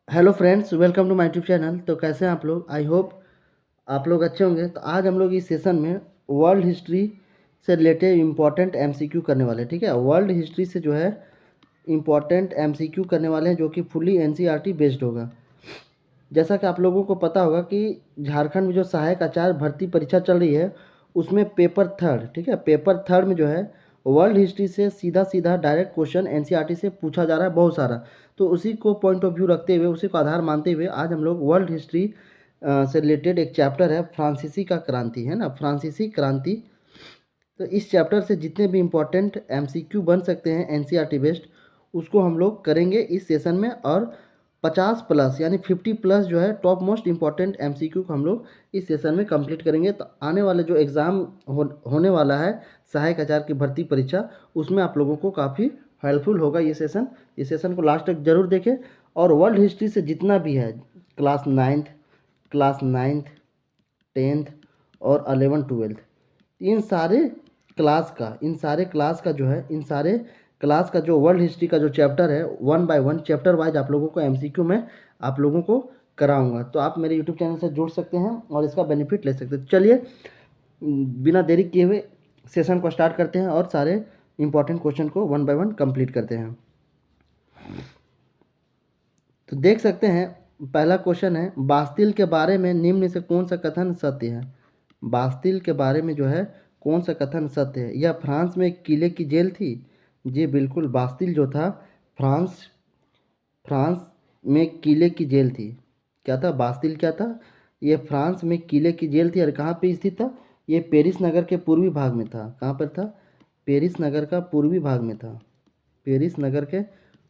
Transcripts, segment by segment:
Hello friends, welcome to my YouTube channel. तो कैसे हैं आप लोग? आई होप आप लोग अच्छे होंगे। तो आज हम लोग इस सेशन में वर्ल्ड हिस्ट्री से रिलेटेड इम्पॉर्टेंट एमसीक्यू करने वाले हैं। ठीक है, वर्ल्ड हिस्ट्री से जो है इम्पॉर्टेंट एमसीक्यू करने वाले हैं, जो कि फुली एनसीईआरटी बेस्ड होगा। जैसा कि आप लोगों को पता होगा कि झारखंड में जो सहायक आचार्य भर्ती परीक्षा चल रही है, उसमें पेपर थर्ड, ठीक है, पेपर थर्ड में जो है वर्ल्ड हिस्ट्री से सीधा सीधा डायरेक्ट क्वेश्चन एनसीईआरटी से पूछा जा रहा है, बहुत सारा। तो उसी को पॉइंट ऑफ व्यू रखते हुए, उसी को आधार मानते हुए आज हम लोग वर्ल्ड हिस्ट्री से रिलेटेड एक चैप्टर है फ्रांसीसी का क्रांति, है ना, फ्रांसीसी क्रांति। तो इस चैप्टर से जितने भी इम्पोर्टेंट एमसीक्यू बन सकते हैं एनसीईआरटी बेस्ड, उसको हम लोग करेंगे इस सेशन में। और 50 प्लस यानी 50 प्लस जो है टॉप मोस्ट इम्पॉर्टेंट एमसीक्यू को हम लोग इस सेशन में कंप्लीट करेंगे। तो आने वाले जो एग्ज़ाम होने वाला है सहायक आचार्य की भर्ती परीक्षा, उसमें आप लोगों को काफ़ी हेल्पफुल होगा ये सेशन। इस सेशन को लास्ट तक जरूर देखें। और वर्ल्ड हिस्ट्री से जितना भी है क्लास नाइन्थ 10th और 11 12 इन सारे क्लास का जो है, इन सारे क्लास का जो वर्ल्ड हिस्ट्री का जो चैप्टर है, one by one chapter wise आप लोगों को एमसीक्यू में आप लोगों को कराऊंगा। तो आप मेरे यूट्यूब चैनल से जुड़ सकते हैं और इसका बेनिफिट ले सकते हैं। चलिए बिना देरी किए हुए सेशन को स्टार्ट करते हैं और सारे इंपॉर्टेंट क्वेश्चन को वन बाय वन कंप्लीट करते हैं। तो देख सकते हैं, पहला क्वेश्चन है, बास्तिल के बारे में निम्न से कौन सा कथन सत्य है? बास्तिल के बारे में जो है कौन सा कथन सत्य है? यह फ्रांस में एक किले की जेल थी। जी बिल्कुल, बास्तिल जो था फ्रांस फ्रांस में किले की जेल थी। क्या था बास्तिल? क्या था? ये फ्रांस में किले की जेल थी। और कहाँ पे स्थित था? ये पेरिस नगर के पूर्वी भाग में था। कहाँ पर था? पेरिस नगर का पूर्वी भाग में था। पेरिस नगर के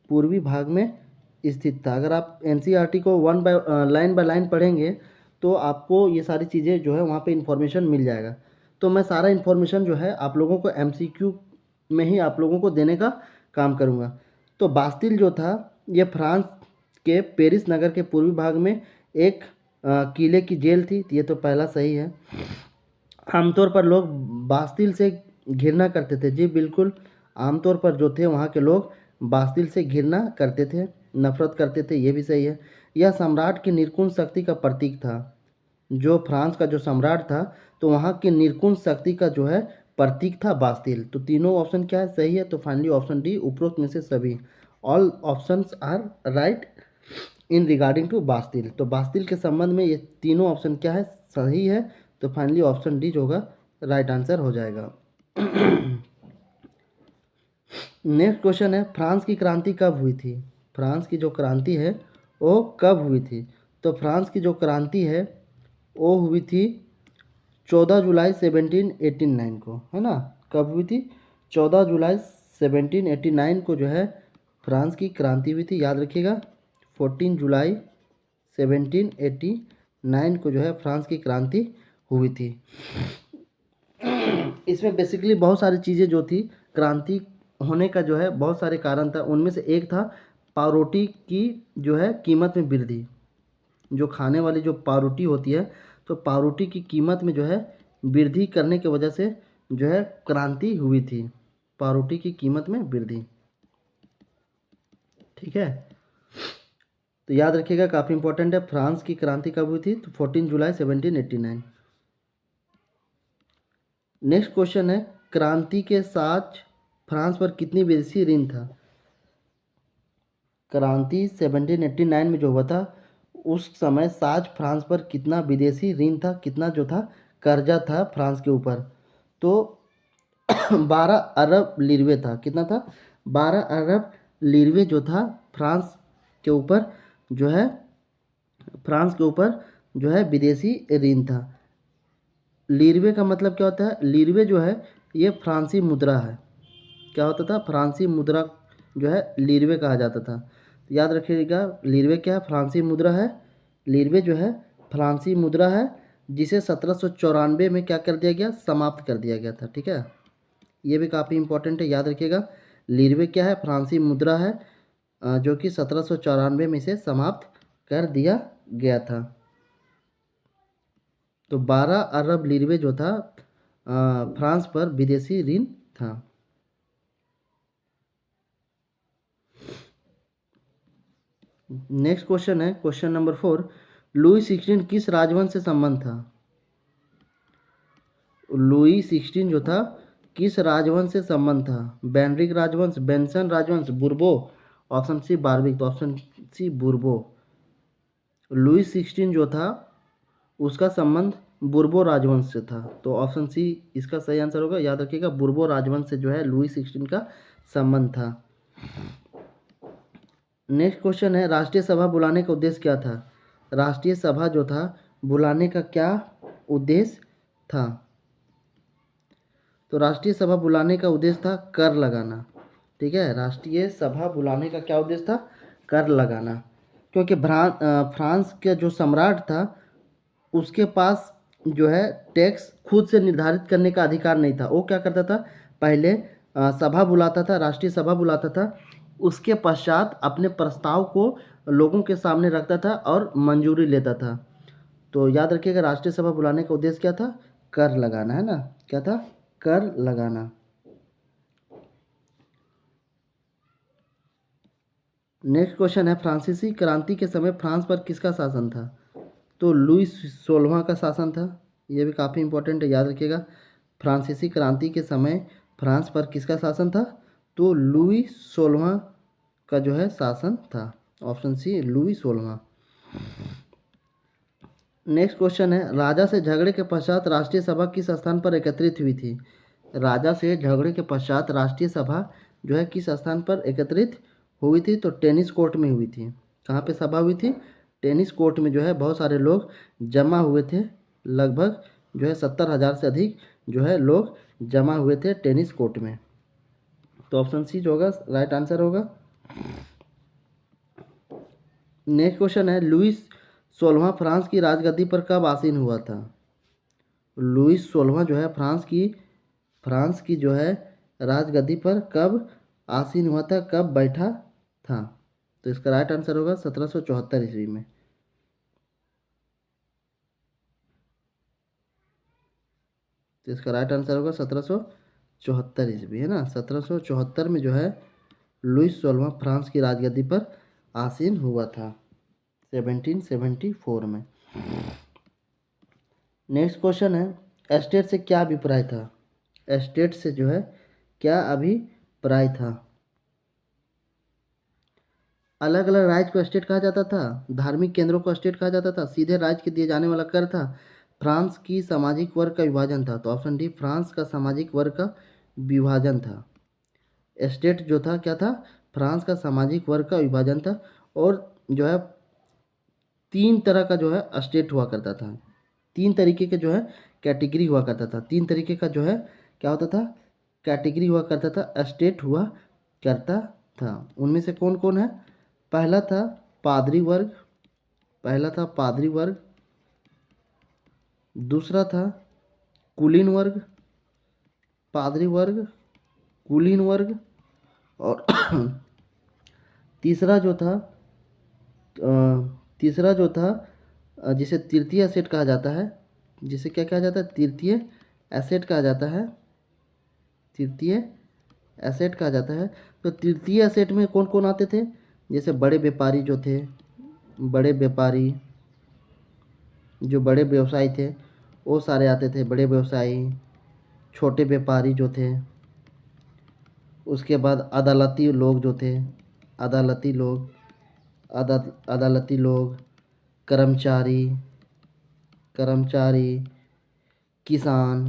पूर्वी भाग में स्थित था। अगर आप एनसीईआरटी को लाइन बाय लाइन पढ़ेंगे तो आपको ये सारी चीज़ें जो है वहाँ पे इंफॉर्मेशन मिल जाएगा। तो मैं सारा इन्फॉर्मेशन जो है आप लोगों को एमसीक्यू में ही आप लोगों को देने का काम करूँगा। तो बास्तिल जो था ये फ्रांस के पेरिस नगर के पूर्वी भाग में एक किले की जेल थी। ये तो पहला सही है। आमतौर पर लोग बास्तिल से घृणा करते थे। जी बिल्कुल, आमतौर पर जो थे वहाँ के लोग बास्तिल से घृणा करते थे, नफरत करते थे। ये भी सही है। यह सम्राट की निर्कुंज शक्ति का प्रतीक था। जो फ्रांस का जो सम्राट था, तो वहाँ की निर्कुंज शक्ति का जो है प्रतीक था बास्तिल। तो तीनों ऑप्शन क्या है? सही है। तो फाइनली ऑप्शन डी, उपरोक्त में से सभी, all options are right in regarding to Bastille. तो बास्तिल के संबंध में ये तीनों ऑप्शन क्या है? सही है। तो फाइनली ऑप्शन डी जो होगा राइट आंसर हो जाएगा। नेक्स्ट क्वेश्चन है, फ्रांस की क्रांति कब हुई थी? फ्रांस की जो क्रांति है वो कब हुई थी? तो फ्रांस की जो क्रांति है वो हुई थी 14 जुलाई 1789 को, है ना। कब हुई थी? 14 जुलाई 1789 को जो है फ्रांस की क्रांति हुई थी। याद रखिएगा, 14 जुलाई 1789 को जो है फ्रांस की क्रांति हुई थी। इसमें बेसिकली बहुत सारी चीज़ें जो थी, क्रांति होने का जो है बहुत सारे कारण था। उनमें से एक था पावरोटी की जो है कीमत में वृद्धि। जो खाने वाली जो पावरोटी होती है, तो पावरोटी की कीमत में जो है वृद्धि करने की वजह से जो है क्रांति हुई थी। पावरोटी की कीमत में वृद्धि, ठीक है। तो याद रखिएगा, काफ़ी इंपॉर्टेंट है। फ्रांस की क्रांति कब हुई थी? तो 14 जुलाई 1789। नेक्स्ट क्वेश्चन है, क्रांति के साथ फ्रांस पर कितनी विदेशी ऋण था? क्रांति 1789 में जो हुआ था, उस समय साज फ्रांस पर कितना विदेशी ऋण था, कितना जो था कर्जा था फ्रांस के ऊपर? तो 12 अरब लीरवे था। कितना था? 12 अरब लीरवे जो था फ्रांस के ऊपर जो है, फ्रांस के ऊपर जो है विदेशी ऋण था। लीरवे का मतलब क्या होता है? लीरवे जो है ये फ्रांसी मुद्रा है। क्या होता था? फ्रांसी मुद्रा जो है लीरवे कहा जाता था। तो याद रखिएगा, लीरवे क्या है? फ्रांसी मुद्रा है। लीरवे जो है फ्रांसी मुद्रा है, जिसे 1794 में क्या कर दिया गया? समाप्त कर दिया गया था, ठीक है। ये भी काफ़ी इंपॉर्टेंट है, याद रखिएगा। लीरवे क्या है? फ्रांसी मुद्रा है, जो कि 1794 में इसे समाप्त कर दिया गया था। तो 12 अरब लीरवे जो था फ्रांस पर विदेशी ऋण था। नेक्स्ट क्वेश्चन है क्वेश्चन नंबर 4, लुई 16 किस राजवंश से संबंध था? लुई 16 जो था किस राजवंश से संबंध था? बेनरिक राजवंश, बेंसन राजवंश, बुर्बो, ऑप्शन सी बारविक। तो ऑप्शन सी बुर्बो। लुई 16 जो था उसका संबंध बुर्बो राजवंश से था। तो ऑप्शन सी इसका सही आंसर होगा। याद रखिएगा, बुर्बो राजवंश से जो है लुई 16 का संबंध था। नेक्स्ट क्वेश्चन है, राष्ट्रीय सभा बुलाने का उद्देश्य क्या था? राष्ट्रीय सभा जो था बुलाने का क्या उद्देश्य था? तो राष्ट्रीय सभा बुलाने का उद्देश्य था कर लगाना। ठीक है, राष्ट्रीय सभा बुलाने का क्या उद्देश्य था? कर लगाना। क्योंकि फ्रांस का जो सम्राट था उसके पास जो है टैक्स खुद से निर्धारित करने का अधिकार नहीं था। वो क्या करता था, पहले सभा बुलाता था, राष्ट्रीय सभा बुलाता था, उसके पश्चात अपने प्रस्ताव को लोगों के सामने रखता था और मंजूरी लेता था। तो याद रखिएगा, राष्ट्रीय सभा बुलाने का उद्देश्य क्या था? कर लगाना, है ना? क्या था? कर लगाना। नेक्स्ट क्वेश्चन है, फ्रांसीसी क्रांति के समय फ्रांस पर किसका शासन था? तो लुई 16वां का शासन था। ये भी काफ़ी इंपॉर्टेंट है, याद रखिएगा। फ्रांसीसी क्रांति के समय फ्रांस पर किसका शासन था? तो लुई 16वां का जो है शासन था। ऑप्शन सी लुई 16वां। नेक्स्ट क्वेश्चन है, राजा से झगड़े के पश्चात राष्ट्रीय सभा किस स्थान पर एकत्रित हुई थी? राजा से झगड़े के पश्चात राष्ट्रीय सभा जो है किस स्थान पर एकत्रित हुई थी? तो टेनिस कोर्ट में हुई थी। कहाँ पे सभा हुई थी? टेनिस कोर्ट में जो है बहुत सारे लोग जमा हुए थे। लगभग जो है 70,000 से अधिक जो है लोग जमा हुए थे टेनिस कोर्ट में। तो ऑप्शन सी जो होगा राइट आंसर होगा। नेक्स्ट क्वेश्चन है, लुई 16वां फ्रांस की राजगद्दी पर कब आसीन हुआ था? लुई 16वां जो है फ्रांस की जो है राजगद्दी पर कब आसीन हुआ था, कब बैठा था? तो इसका राइट आंसर होगा 1774 ईस्वी में। तो इसका राइट आंसर होगा 1774 ईस्वी, है ना? 1774 में जो है लुई 16वां फ्रांस की राजगद्दी पर आसीन हुआ था, 1774 में। नेक्स्ट क्वेश्चन है, एस्टेट से क्या अभिप्राय था? एस्टेट से जो है क्या अभिप्राय था? अलग अलग राज्य को स्टेट कहा जाता था, धार्मिक केंद्रों को स्टेट कहा जाता था, सीधे राज्य के दिए जाने वाला कर था, फ्रांस की सामाजिक वर्ग का विभाजन था। तो ऑप्शन डी फ्रांस का सामाजिक वर्ग का विभाजन था। स्टेट जो था क्या था? फ्रांस का सामाजिक वर्ग का विभाजन था। और जो है 3 तरह का जो है स्टेट हुआ करता था। 3 तरीके के जो है कैटेगरी हुआ करता था। 3 तरीके का जो है क्या होता था? कैटेगरी हुआ करता था, स्टेट हुआ करता था। उनमें से कौन कौन है? पहला था पादरी वर्ग, पहला था पादरी वर्ग, दूसरा था कुलीन वर्ग, पादरी वर्ग, कुलीन वर्ग, और तीसरा जो था तीसरा जो था जिसे तृतीय एसेट कहा जाता है। जिसे क्या कहा जाता है? तृतीय एसेट कहा जाता है। तृतीय एसेट कहा जाता है। तो तृतीय एसेट में कौन कौन आते थे? जैसे बड़े व्यापारी जो थे, बड़े व्यापारी, जो बड़े व्यवसायी थे वो सारे आते थे, बड़े व्यवसायी, छोटे व्यापारी जो थे। उसके बाद अदालती लोग जो थे, अदालती लोग, अदालती लोग, कर्मचारी, कर्मचारी, किसान,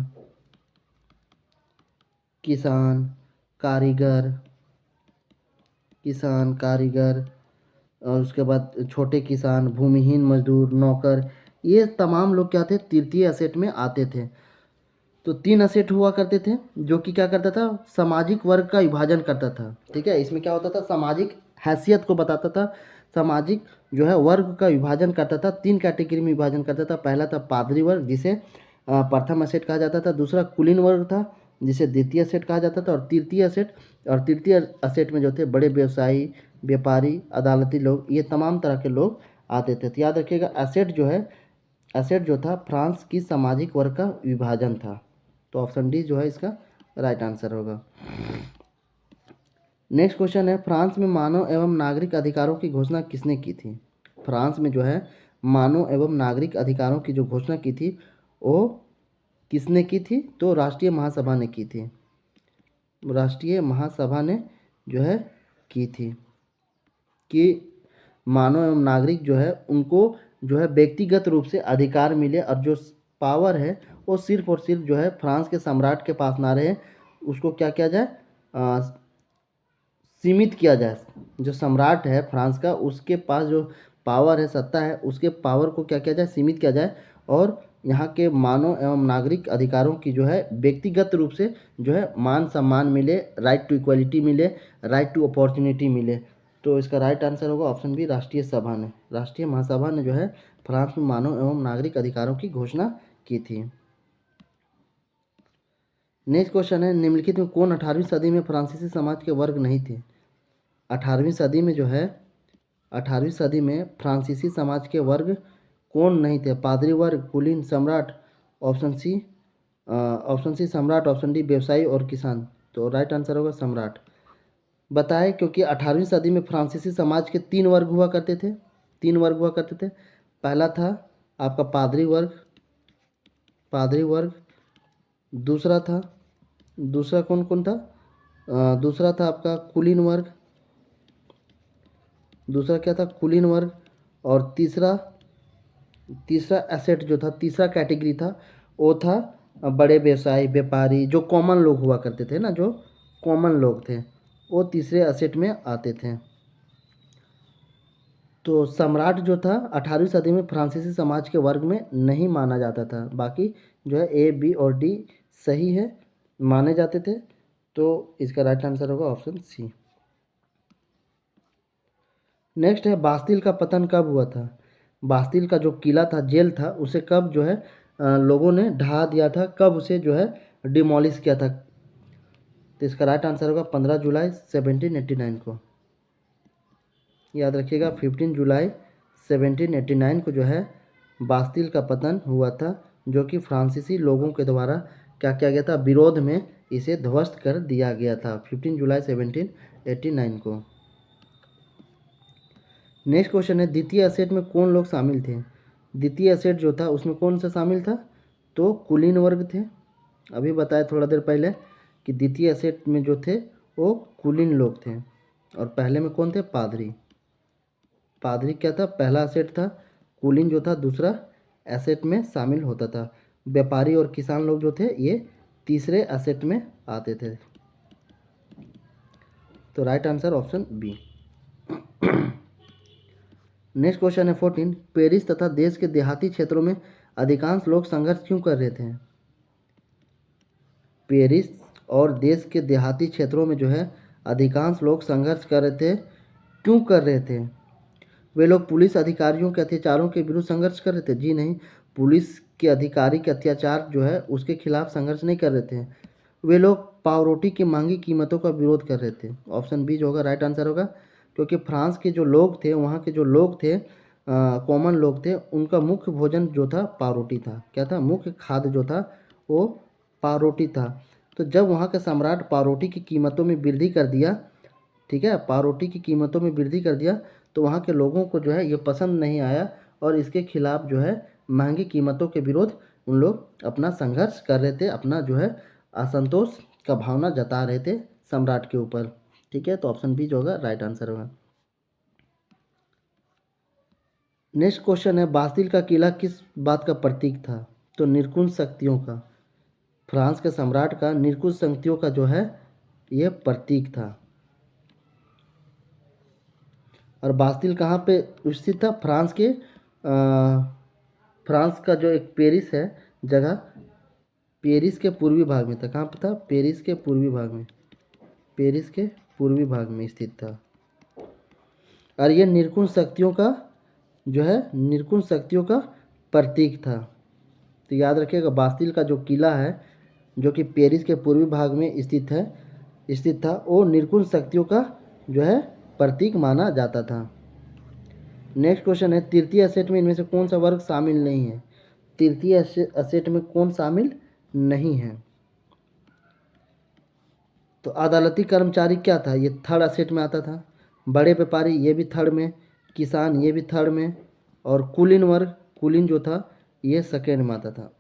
किसान, कारीगर, किसान, कारीगर, और उसके बाद छोटे किसान, भूमिहीन मजदूर, नौकर, ये तमाम लोग क्या थे? तृतीय असेट में आते थे। तो 3 असेट हुआ करते थे जो कि क्या करता था? सामाजिक वर्ग का विभाजन करता था। ठीक है, इसमें क्या होता था? सामाजिक हैसियत को बताता था, सामाजिक जो है वर्ग का विभाजन करता था। 3 कैटेगरी में विभाजन करता था। पहला था पादरी वर्ग, जिसे प्रथम असेट कहा जाता था। दूसरा कुलीन वर्ग था, जिसे द्वितीय असेट कहा जाता था। और तृतीय असेट में जो थे बड़े व्यवसायी, व्यापारी, अदालती लोग, ये तमाम तरह के लोग आते थे। तो याद रखिएगा, एसेट जो था फ्रांस की सामाजिक वर्ग का विभाजन था। तो ऑप्शन डी जो है इसका राइट आंसर होगा। नेक्स्ट क्वेश्चन है, फ्रांस में मानव एवं नागरिक अधिकारों की घोषणा किसने की थी? फ्रांस में जो है मानव एवं नागरिक अधिकारों की जो घोषणा की थी वो किसने की थी? तो राष्ट्रीय महासभा ने की थी। राष्ट्रीय महासभा ने जो है की थी कि मानव एवं नागरिक जो है उनको जो है व्यक्तिगत रूप से अधिकार मिले और जो पावर है वो सिर्फ और सिर्फ जो है फ्रांस के सम्राट के पास ना रहे, उसको क्या किया जाए, सीमित किया जाए। जो सम्राट है फ्रांस का उसके पास जो पावर है, सत्ता है, उसके पावर को क्या किया जाए, सीमित किया जाए और यहाँ के मानव एवं नागरिक अधिकारों की जो है व्यक्तिगत रूप से जो है मान सम्मान मिले, राइट टू इक्वलिटी मिले, राइट टू अपॉर्चुनिटी मिले। तो इसका राइट आंसर होगा ऑप्शन बी, राष्ट्रीय सभा ने, राष्ट्रीय महासभा ने जो है फ्रांस में मानव एवं नागरिक अधिकारों की घोषणा की थी। नेक्स्ट क्वेश्चन है, निम्नलिखित में कौन 18वीं सदी में फ्रांसीसी समाज के वर्ग नहीं थे? 18वीं सदी में जो है 18वीं सदी में फ्रांसीसी समाज के वर्ग कौन नहीं थे? पादरी वर्ग, कुलीन, सम्राट, ऑप्शन सी सम्राट, ऑप्शन डी व्यवसायी और किसान। तो राइट आंसर होगा सम्राट। बताएं, क्योंकि 18वीं सदी में फ्रांसीसी समाज के 3 वर्ग हुआ करते थे, 3 वर्ग हुआ करते थे। पहला था आपका पादरी वर्ग, पादरी वर्ग। दूसरा कौन कौन था? दूसरा था आपका कुलीन वर्ग, दूसरा क्या था, कुलीन वर्ग। और तीसरा तीसरा एसेट जो था, तीसरा कैटेगरी था वो था बड़े व्यवसायी, व्यापारी, जो कॉमन लोग हुआ करते थे ना, जो कॉमन लोग थे वो तीसरे एसेट में आते थे। तो सम्राट जो था 18वीं सदी में फ्रांसीसी समाज के वर्ग में नहीं माना जाता था। बाकी जो है ए, बी और डी सही है, माने जाते थे। तो इसका राइट आंसर होगा ऑप्शन सी। नेक्स्ट है, बास्तिल का पतन कब हुआ था? बास्तिल का जो किला था, जेल था, उसे कब जो है लोगों ने ढहा दिया था, कब उसे जो है डिमोलिश किया था? तो इसका राइट आंसर होगा 15 जुलाई 1789 को। याद रखिएगा 15 जुलाई 1789 को जो है बास्तिल का पतन हुआ था, जो कि फ्रांसीसी लोगों के द्वारा क्या किया गया था, विरोध में इसे ध्वस्त कर दिया गया था 15 जुलाई 1789 को। नेक्स्ट क्वेश्चन है, द्वितीय असेट में कौन लोग शामिल थे? द्वितीय असेट जो था उसमें कौन सा शामिल था? तो कुलीन वर्ग थे। अभी बताया थोड़ा देर पहले कि द्वितीय असेट में जो थे वो कुलीन लोग थे। और पहले में कौन थे? पादरी। पादरी क्या था? पहला असेट था। कुलीन जो था दूसरा एसेट में शामिल होता था। व्यापारी और किसान लोग जो थे ये तीसरे एसेट में आते थे। तो right answer option B. Next question है 14, पेरिस तथा देश के देहाती क्षेत्रों में अधिकांश लोग संघर्ष क्यों कर रहे थे? पेरिस और देश के देहाती क्षेत्रों में जो है अधिकांश लोग संघर्ष कर रहे थे, क्यों कर रहे थे? वे लोग पुलिस अधिकारियों के अत्याचारों के विरुद्ध संघर्ष कर रहे थे? जी नहीं, पुलिस के अधिकारी के अत्याचार जो है उसके खिलाफ संघर्ष नहीं कर रहे थे। वे लोग पावरोटी की मांगी कीमतों का विरोध कर रहे थे। ऑप्शन बी जो होगा राइट आंसर होगा, क्योंकि फ्रांस के जो लोग थे, वहाँ के जो लोग थे, कॉमन लोग थे, उनका मुख्य भोजन जो था पावरोटी था। क्या था? मुख्य खाद्य जो था वो पावरोटी था। तो जब वहाँ के सम्राट पावरोटी की कीमतों में वृद्धि कर दिया, ठीक है, पावरोटी की कीमतों में वृद्धि कर दिया, तो वहाँ के लोगों को जो है ये पसंद नहीं आया और इसके खिलाफ जो है महंगी कीमतों के विरोध उन लोग अपना संघर्ष कर रहे थे, अपना जो है असंतोष का भावना जता रहे थे सम्राट के ऊपर। ठीक है, तो ऑप्शन बी जो होगा राइट आंसर होगा। नेक्स्ट क्वेश्चन है, बास्तिल का किला किस बात का प्रतीक था? तो निर्कुंज शक्तियों का, फ्रांस के सम्राट का निर्कुंज शक्तियों का जो है ये प्रतीक था। और बास्तिल कहाँ पे स्थित था? फ्रांस का जो एक पेरिस है जगह, पेरिस के पूर्वी भाग में था। कहाँ पे था? पेरिस के पूर्वी भाग में, पेरिस के पूर्वी भाग में स्थित था। और ये निर्कुंज शक्तियों का जो है निर्कुंज शक्तियों का प्रतीक था। तो याद रखिएगा बास्तिल का जो किला है जो कि पेरिस के पूर्वी भाग में स्थित था, वो निर्कुंज शक्तियों का जो है प्रतीक माना जाता था। नेक्स्ट क्वेश्चन है, तृतीय असेट में इनमें से कौन सा वर्ग शामिल नहीं है? तृतीय असेट में कौन शामिल नहीं है? तो अदालती कर्मचारी क्या था, ये थर्ड असेट में आता था। बड़े व्यापारी ये भी थर्ड में, किसान ये भी थर्ड में, और कुलीन वर्ग, कुलीन जो था ये सेकेंड में आता था।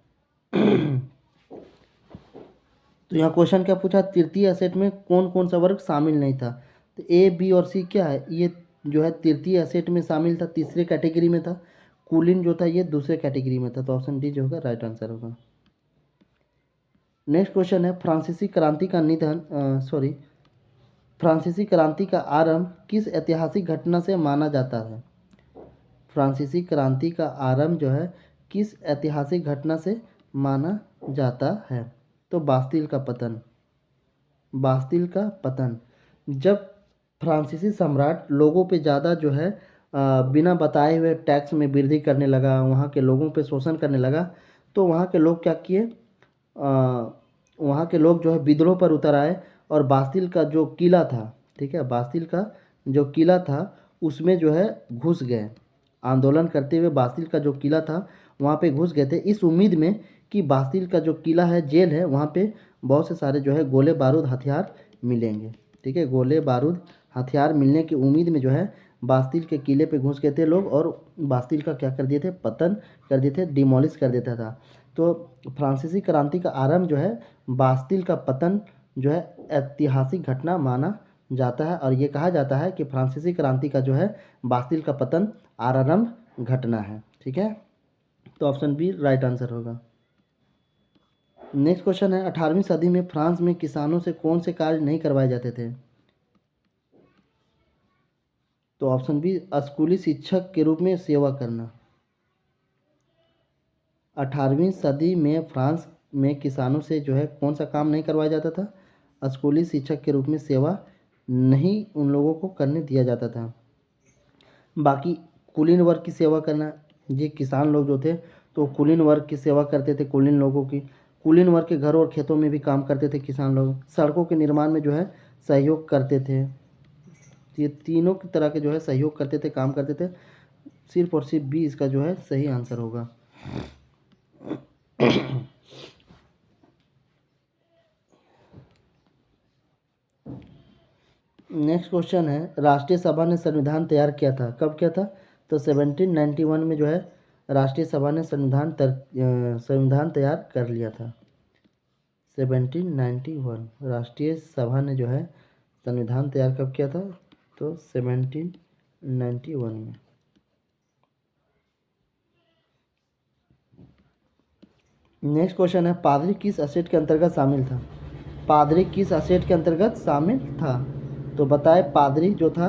तो यहाँ क्वेश्चन क्या पूछा, तृतीय असेट में कौन कौन सा वर्ग शामिल नहीं था। तो ए बी और सी क्या है, ये जो है तृतीय असेट में शामिल था, तीसरे कैटेगरी में था। कुलीन जो था ये दूसरे कैटेगरी में था। तो ऑप्शन डी जो होगा राइट आंसर होगा। नेक्स्ट क्वेश्चन है, फ्रांसीसी क्रांति का निधन फ्रांसीसी क्रांति का आरंभ किस ऐतिहासिक घटना से माना जाता है। फ्रांसीसी क्रांति का आरंभ जो है किस ऐतिहासिक घटना से माना जाता है। तो बास्तिल का पतन, बास्तिल का पतन। जब फ्रांसीसी सम्राट लोगों पे ज़्यादा जो है बिना बताए हुए टैक्स में वृद्धि करने लगा, वहाँ के लोगों पे शोषण करने लगा, तो वहाँ के लोग क्या किए, वहाँ के लोग जो है विद्रोह पर उतर आए और बास्तिल का जो किला था, ठीक है, बास्तिल का जो किला था उसमें जो है घुस गए। आंदोलन करते हुए बास्तिल का जो किला था वहाँ पे घुस गए थे, इस उम्मीद में कि बास्तिल का जो किला है, जेल है, वहाँ पे बहुत से सारे जो है गोले बारूद हथियार मिलेंगे। ठीक है, गोले बारूद हथियार मिलने की उम्मीद में जो है बास्तिल के किले पे घुस गए थे लोग, और बास्तिल का क्या कर दिए थे, पतन कर दिए थे, डिमोलिश कर देता था। तो फ्रांसीसी क्रांति का आरंभ जो है बास्तिल का पतन जो है ऐतिहासिक घटना माना जाता है, और ये कहा जाता है कि फ्रांसीसी क्रांति का जो है बास्तिल का पतन आरंभ घटना है। ठीक है, तो ऑप्शन बी राइट आंसर होगा। नेक्स्ट क्वेश्चन है, 18वीं सदी में फ्रांस में किसानों से कौन से कार्य नहीं करवाए जाते थे। तो ऑप्शन बी स्कूली शिक्षक के रूप में सेवा करना। 18वीं सदी में फ्रांस में किसानों से जो है कौन सा काम नहीं करवाया जाता था, स्कूली शिक्षक के रूप में सेवा नहीं उन लोगों को करने दिया जाता था। बाकी कुलीन वर्ग की सेवा करना, ये किसान लोग जो थे तो कुलीन वर्ग की सेवा करते थे, कुलीन लोगों की, कुलीन वर्ग के घरों और खेतों में भी काम करते थे किसान लोग, सड़कों के निर्माण में जो है सहयोग करते थे। ये तीनों की तरह के जो है सहयोग करते थे, काम करते थे। सिर्फ और सिर्फ बी इसका जो है सही आंसर होगा। नेक्स्ट क्वेश्चन है, राष्ट्रीय सभा ने संविधान तैयार किया था, कब किया था। तो 1791 में जो है राष्ट्रीय सभा ने संविधान तैयार कर लिया था। 1791 राष्ट्रीय सभा ने जो है संविधान तैयार कब किया था, तो 1791 में। नेक्स्ट क्वेश्चन है, पादरी किस असेट के अंतर्गत शामिल था। पादरी किस असेट के अंतर्गत शामिल था। तो बताए, पादरी जो था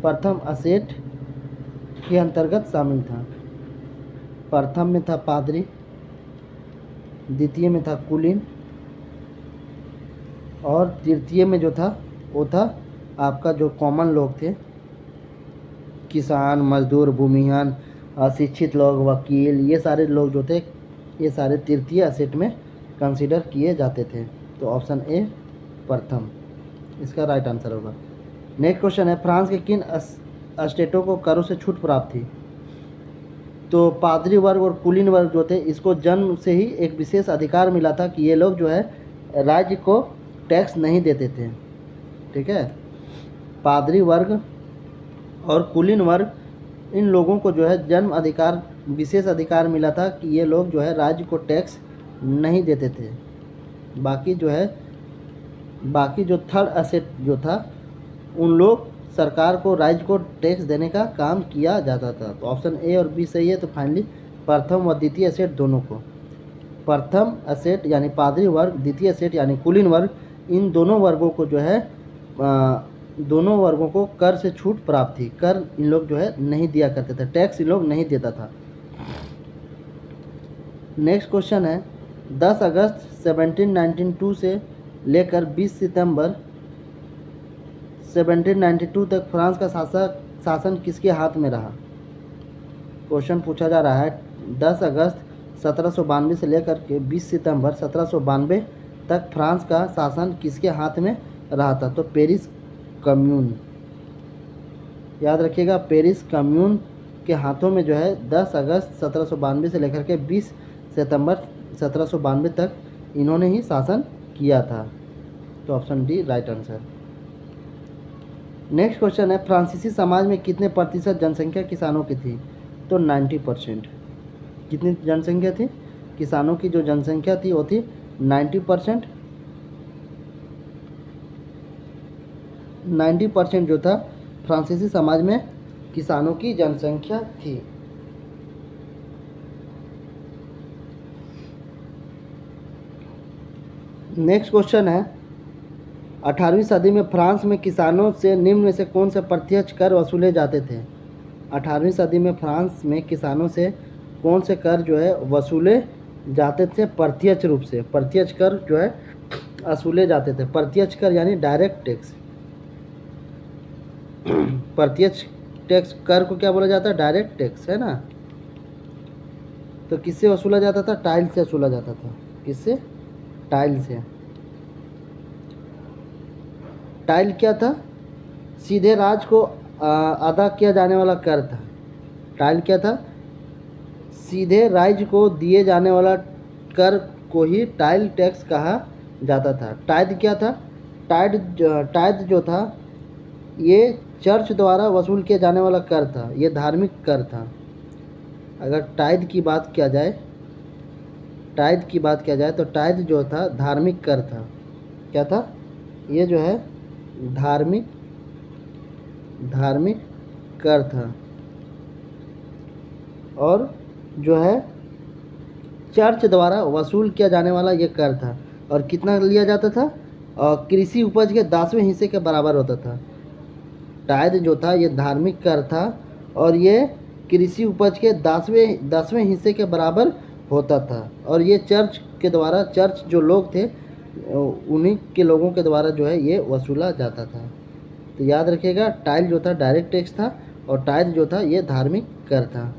प्रथम असेट के अंतर्गत शामिल था। प्रथम में था पादरी, द्वितीय में था कुलीन, और तृतीय में जो था वो था आपका जो कॉमन लोग थे, किसान, मजदूर, भूमिहीन, अशिक्षित लोग, वकील, ये सारे लोग जो थे ये सारे तृतीय असेट में कंसीडर किए जाते थे। तो ऑप्शन ए प्रथम इसका राइट आंसर होगा। नेक्स्ट क्वेश्चन है, फ्रांस के किन स्टेटों को करों से छूट प्राप्त थी। तो पादरी वर्ग और कुलीन वर्ग जो थे इसको जन्म से ही एक विशेष अधिकार मिला था कि ये लोग जो है राज्य को टैक्स नहीं देते थे। ठीक है, पादरी वर्ग और कुलीन वर्ग, इन लोगों को जो है जन्म अधिकार, विशेष अधिकार मिला था कि ये लोग जो है राज्य को टैक्स नहीं देते थे। बाकी जो थर्ड असेट जो था उन लोग सरकार को, राज्य को टैक्स देने का काम किया जाता था। तो ऑप्शन ए और बी सही है। तो फाइनली प्रथम व द्वितीय असेट दोनों को, प्रथम असेट यानी पादरी वर्ग, द्वितीय असेट यानी कुलीन वर्ग, इन दोनों वर्गों को जो है दोनों वर्गों को कर से छूट प्राप्त थी। कर इन लोग जो है नहीं दिया करते थे, टैक्स इन लोग नहीं देता था। नेक्स्ट क्वेश्चन है, 10 अगस्त 1792 से लेकर 20 सितंबर 1792 तक फ्रांस का शासन किसके हाथ में रहा। क्वेश्चन पूछा जा रहा है, 10 अगस्त 1792 से लेकर के 20 सितंबर 1792 तक फ्रांस का शासन किसके हाथ में रहा था। तो पेरिस कम्यून, याद रखिएगा, पेरिस कम्यून के हाथों में जो है 10 अगस्त 1792 से लेकर के 20 सितंबर 1792 तक इन्होंने ही शासन किया था। तो option D right answer. Next question है, फ्रांसीसी समाज में कितने प्रतिशत जनसंख्या किसानों की थी? तो 90%। कितनी जनसंख्या थी? किसानों की जो जनसंख्या थी वो थी 90%। 90% जो था फ्रांसीसी समाज में किसानों की जनसंख्या थी। नेक्स्ट क्वेश्चन है, 18वीं सदी में फ्रांस में किसानों से निम्न में से कौन से प्रत्यक्ष कर वसूले जाते थे? 18वीं सदी में फ्रांस में किसानों से कौन से कर जो है वसूले जाते थे प्रत्यक्ष रूप से? प्रत्यक्ष कर जो है वसूले जाते थे। प्रत्यक्ष कर यानी डायरेक्ट टैक्स। प्रत्यक्ष टैक्स कर को क्या बोला जाता है? डायरेक्ट टैक्स, है ना। तो किससे वसूला जाता था? टाइल से वसूला जाता था। किससे? टाइल से। टाइल क्या था? सीधे राज को अदा किया जाने वाला कर था। टाइल क्या था? सीधे राज्य को दिए जाने वाला कर को ही टाइल टैक्स कहा जाता था। टाइद क्या था? टाइद जो था ये चर्च द्वारा वसूल किया जाने वाला कर था। ये धार्मिक कर था। अगर टाइद की बात किया जाए तो टाइद जो था धार्मिक कर था। क्या था? ये जो है धार्मिक कर था और जो है चर्च द्वारा वसूल किया जाने वाला ये कर था। और कितना लिया जाता था? कृषि उपज के 10वें हिस्से के बराबर होता था। टाइद जो था ये धार्मिक कर था और ये कृषि उपज के 10वें हिस्से के बराबर होता था। और ये चर्च के द्वारा, चर्च जो लोग थे उन्हीं के लोगों के द्वारा जो है ये वसूला जाता था। तो याद रखिएगा, टाइल जो था डायरेक्ट टैक्स था और टाइद जो था ये धार्मिक कर था।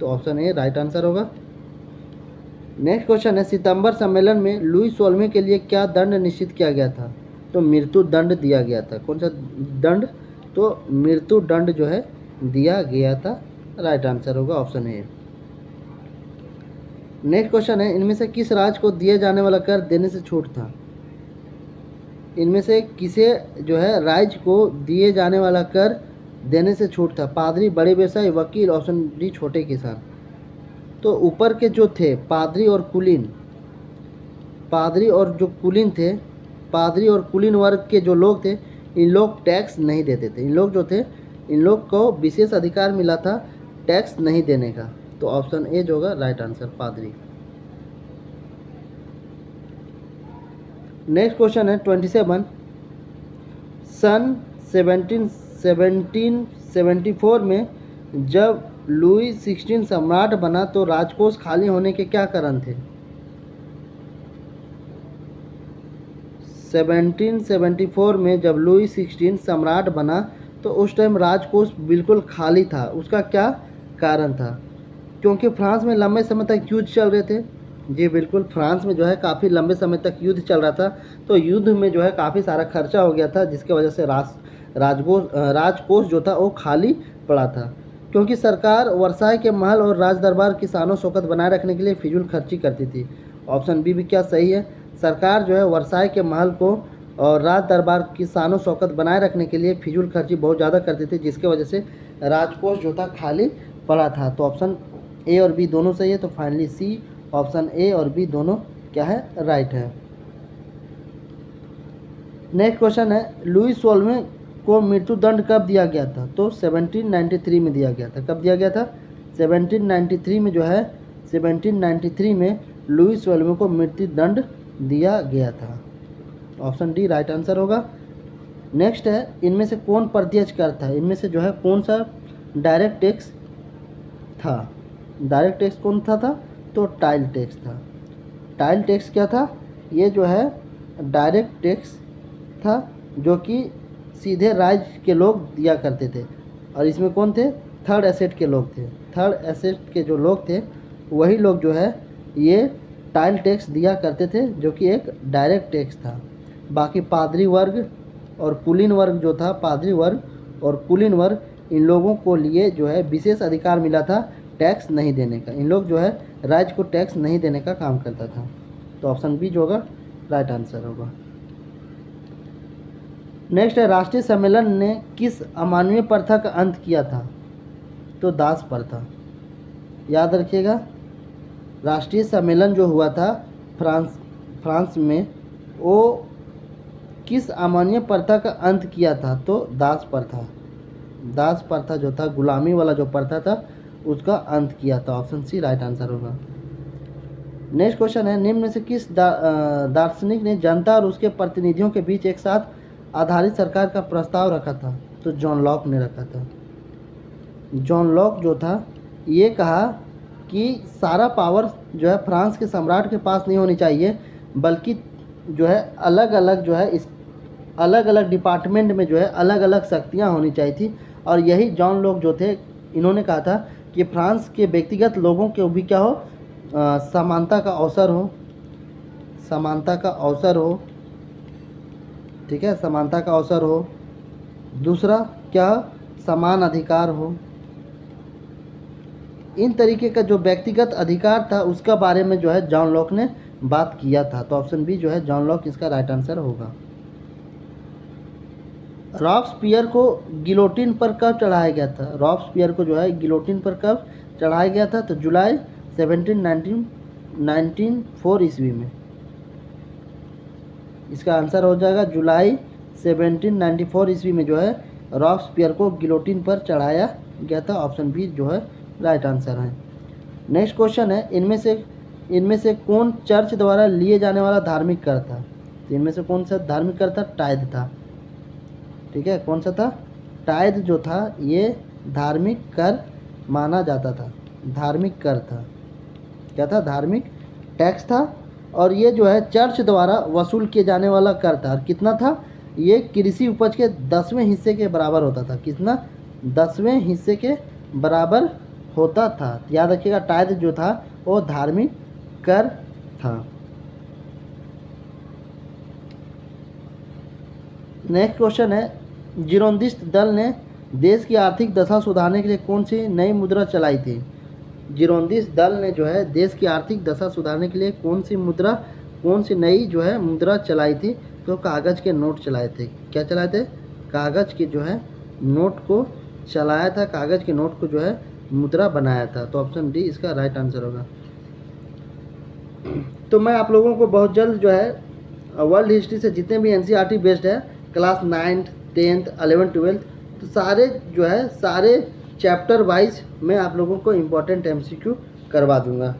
तो ऑप्शन ए राइट आंसर होगा। नेक्स्ट क्वेश्चन है, सितंबर सम्मेलन में लुई 16वें के लिए क्या दंड निश्चित किया गया था? तो मृत्यु दंड दिया गया था। कौन सा दंड? तो मृत्यु दंड जो है दिया गया था। राइट आंसर होगा ऑप्शन ए। नेक्स्ट क्वेश्चन है, इनमें से किस राज्य को दिए जाने वाला कर देने से छूट था? इनमें से किसे जो है राज्य को दिए जाने वाला कर देने से छूट था? पादरी, बड़े व्यवसायी, वकील, ऑप्शन डी छोटे किसान। तो ऊपर के जो थे पादरी और कुलीन, पादरी और जो कुलीन थे, पादरी और कुलीन वर्ग के जो लोग थे इन लोग टैक्स नहीं देते थे। इन लोग जो थे इन लोग को विशेष अधिकार मिला था टैक्स नहीं देने का। तो ऑप्शन ए जो होगा राइट आंसर, पादरी। नेक्स्ट क्वेश्चन है 27, सन 1774 में जब लुई 16 सम्राट बना तो राजकोष खाली होने के क्या कारण थे? 1774 में जब लुई 16 सम्राट बना तो उस टाइम राजकोष बिल्कुल खाली था। उसका क्या कारण था? क्योंकि फ्रांस में लंबे समय तक युद्ध चल रहे थे। जी बिल्कुल, फ्रांस में जो है काफ़ी लंबे समय तक युद्ध चल रहा था। तो युद्ध में जो है काफ़ी सारा खर्चा हो गया था, जिसके वजह से राजकोष जो था वो खाली पड़ा था। क्योंकि सरकार वर्साय के महल और राज दरबार किसानों शौकत बनाए रखने के लिए फिजूल खर्ची करती थी। ऑप्शन बी भी क्या सही है? सरकार जो है वर्साय के महल को और राज दरबार किसानों शौकत बनाए रखने के लिए फिजूल खर्ची बहुत ज़्यादा करती थी, जिसके वजह से राजकोष जो था खाली पड़ा था। तो ऑप्शन ए और बी दोनों सही है। तो फाइनली सी, ऑप्शन ए और बी दोनों क्या है? राइट है। नेक्स्ट क्वेश्चन है, लुई 16वें को मृत्यु दंड कब दिया गया था? तो 1793 में दिया गया था। कब दिया गया था? 1793 में जो है 1793 में लुई 16वें को मृत्यु दंड दिया गया था। ऑप्शन डी राइट आंसर होगा। नेक्स्ट है, इनमें से कौन प्रत्यक्ष कर था? इनमें से जो है कौन सा डायरेक्ट टैक्स था? डायरेक्ट टैक्स कौन सा था? तो टाइल टैक्स था। टाइल टैक्स क्या था? ये जो है डायरेक्ट टैक्स था जो कि सीधे राज्य के लोग दिया करते थे। और इसमें कौन थे? थर्ड एसेट के लोग थे। थर्ड एसेट के जो लोग थे वही लोग जो है ये टाइल टैक्स दिया करते थे, जो कि एक डायरेक्ट टैक्स था। बाकी पादरी वर्ग और कुलीन वर्ग जो था, पादरी वर्ग और कुलीन वर्ग, इन लोगों को लिए जो है विशेष अधिकार मिला था टैक्स नहीं देने का। इन लोग जो है राज्य को टैक्स नहीं देने का काम करता था। तो ऑप्शन बी जो होगा राइट आंसर होगा। नेक्स्ट है, राष्ट्रीय सम्मेलन ने किस अमानवीय प्रथा का अंत किया था? तो दास प्रथा। याद रखिएगा, राष्ट्रीय सम्मेलन जो हुआ था फ्रांस में, वो किस अमानवीय प्रथा का अंत किया था? तो दास प्रथा। दास प्रथा जो था, गुलामी वाला जो प्रथा था, उसका अंत किया था। ऑप्शन सी राइट आंसर होगा। नेक्स्ट क्वेश्चन है, निम्न में से किस दार्शनिक ने जनता और उसके प्रतिनिधियों के बीच एक साथ आधारित सरकार का प्रस्ताव रखा था? तो जॉन लॉक ने रखा था। जॉन लॉक जो था, ये कहा कि सारा पावर जो है फ्रांस के सम्राट के पास नहीं होनी चाहिए, बल्कि जो है अलग अलग जो है इस अलग अलग डिपार्टमेंट में जो है अलग अलग शक्तियाँ होनी चाहिए थी। और यही जॉन लॉक जो थे, इन्होंने कहा था कि फ्रांस के व्यक्तिगत लोगों के भी क्या हो, समानता का अवसर हो, समानता का अवसर हो, ठीक है, समानता का अवसर हो। दूसरा क्या, समान अधिकार हो। इन तरीके का जो व्यक्तिगत अधिकार था, उसका बारे में जो है जॉन लॉक ने बात किया था। तो ऑप्शन बी जो है जॉन लॉक इसका राइट आंसर होगा। रॉब्सपियर को गिलोटिन पर कब चढ़ाया गया था? रॉब्सपियर को जो है गिलोटिन पर कब चढ़ाया गया था? तो जुलाई 1904 ईस्वी में। इसका आंसर हो जाएगा जुलाई 1794 ईस्वी में जो है रॉब्सपियर को गिलोटिन पर चढ़ाया गया था। ऑप्शन बी जो है राइट आंसर है। नेक्स्ट क्वेश्चन है, इनमें से कौन चर्च द्वारा लिए जाने वाला धार्मिक कर था? तो इनमें से कौन सा धार्मिक कर था? टाइद था। ठीक है, कौन सा था? टाइद जो था, ये धार्मिक कर माना जाता था। धार्मिक कर था, क्या था? धार्मिक टैक्स था। और ये जो है चर्च द्वारा वसूल किए जाने वाला कर था। और कितना था? ये कृषि उपज के 10वें हिस्से के बराबर होता था। कितना? 10वें हिस्से के बराबर होता था। याद रखिएगा, टाइद जो था वो धार्मिक कर था। नेक्स्ट क्वेश्चन है, जिरोंदिस्ट दल ने देश की आर्थिक दशा सुधारने के लिए कौन सी नई मुद्रा चलाई थी? जिरोंदिस्ट दल ने जो है देश की आर्थिक दशा सुधारने के लिए कौन सी नई जो है मुद्रा चलाई थी? तो कागज़ के नोट चलाए थे। क्या चलाए थे? कागज़ के जो है नोट को चलाया था। कागज़ के नोट को जो है मुद्रा बनाया था। तो ऑप्शन डी इसका राइट आंसर होगा। तो मैं आप लोगों को बहुत जल्द जो है वर्ल्ड हिस्ट्री से जितने भी एनसीईआरटी बेस्ड है, class 9th 10th 11th 12th, तो सारे जो है सारे चैप्टर वाइज मैं आप लोगों को इम्पोर्टेंट एमसीक्यू करवा दूंगा।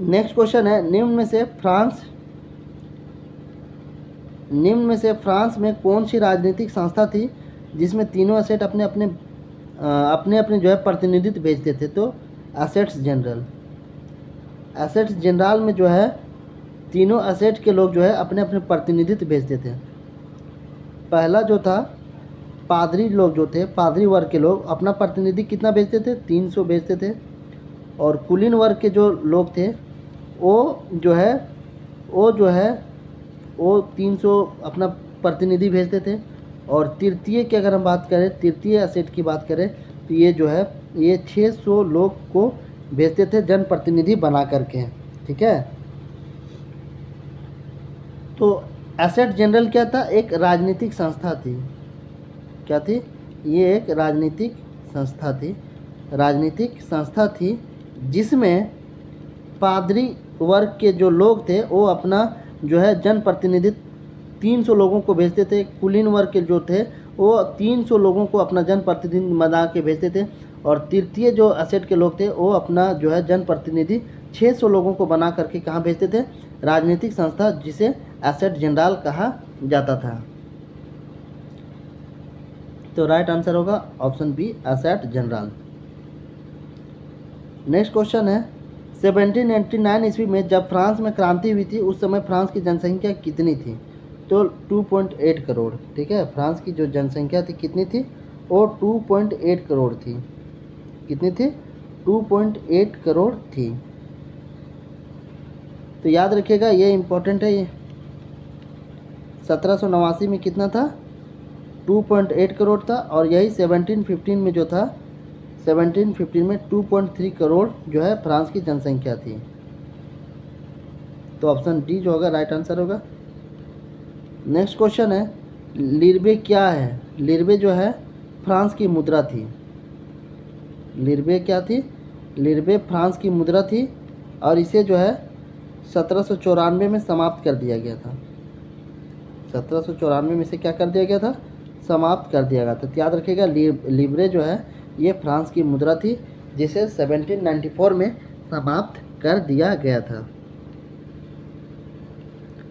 नेक्स्ट क्वेश्चन है, निम्न में से फ्रांस में कौन सी राजनीतिक संस्था थी जिसमें तीनों एसेट अपने अपने जो है प्रतिनिधित्व भेजते थे? तो एसेट्स जनरल में जो है तीनों एसेट के लोग जो है अपने अपने प्रतिनिधित्व भेजते थे। पहला जो था, पादरी लोग जो थे, पादरी वर्ग के लोग अपना प्रतिनिधि कितना भेजते थे? 300 भेजते थे। और कुलीन वर्ग के जो लोग थे, वो जो है वो 300 अपना प्रतिनिधि भेजते थे। और तृतीय की अगर हम बात करें, तृतीय एसेट की बात करें, तो ये जो है ये 600 लोग को भेजते थे जनप्रतिनिधि बना करके। ठीक है, तो एसेट जनरल क्या था? एक राजनीतिक संस्था थी। क्या थी? ये एक राजनीतिक संस्था थी जिसमें पादरी वर्ग के जो लोग थे वो अपना जो है जनप्रतिनिधित्व 300 लोगों को भेजते थे। कुलीन वर्ग के जो थे वो 300 लोगों को अपना जनप्रतिनिधि बना के भेजते थे। और तृतीय जो एसेट के लोग थे वो अपना जो है जनप्रतिनिधि 600 लोगों को बना करके कहाँ भेजते थे? राजनीतिक संस्था, जिसे एसेट जनरल कहा जाता था। तो राइट आंसर होगा option B, estate general. Next question है, 1789 ईस्वी में जब फ्रांस में क्रांति हुई थी, उस समय फ्रांस की जनसंख्या कितनी थी? तो 2.8 करोड़। ठीक है, फ्रांस की जो जनसंख्या थी कितनी थी? वो 2.8 करोड़ थी। कितनी थी? 2.8 करोड़ थी। तो याद रखिएगा, ये इम्पोर्टेंट है। ये 1789 में कितना था? 2.8 करोड़ था। और यही 1715 में जो था, 1715 में 2.3 करोड़ जो है फ्रांस की जनसंख्या थी। तो ऑप्शन डी जो होगा राइट आंसर होगा। नेक्स्ट क्वेश्चन है, लिरबे क्या है? लिरबे जो है फ्रांस की मुद्रा थी। लिरबे क्या थी? लिरबे फ्रांस की मुद्रा थी और इसे जो है 1794 में समाप्त कर दिया गया था। 1794 में इसे क्या कर दिया गया था? समाप्त कर दिया गया था। तो याद रखिएगा लिब्रे जो है ये फ्रांस की मुद्रा थी जिसे 1794 में समाप्त कर दिया गया था।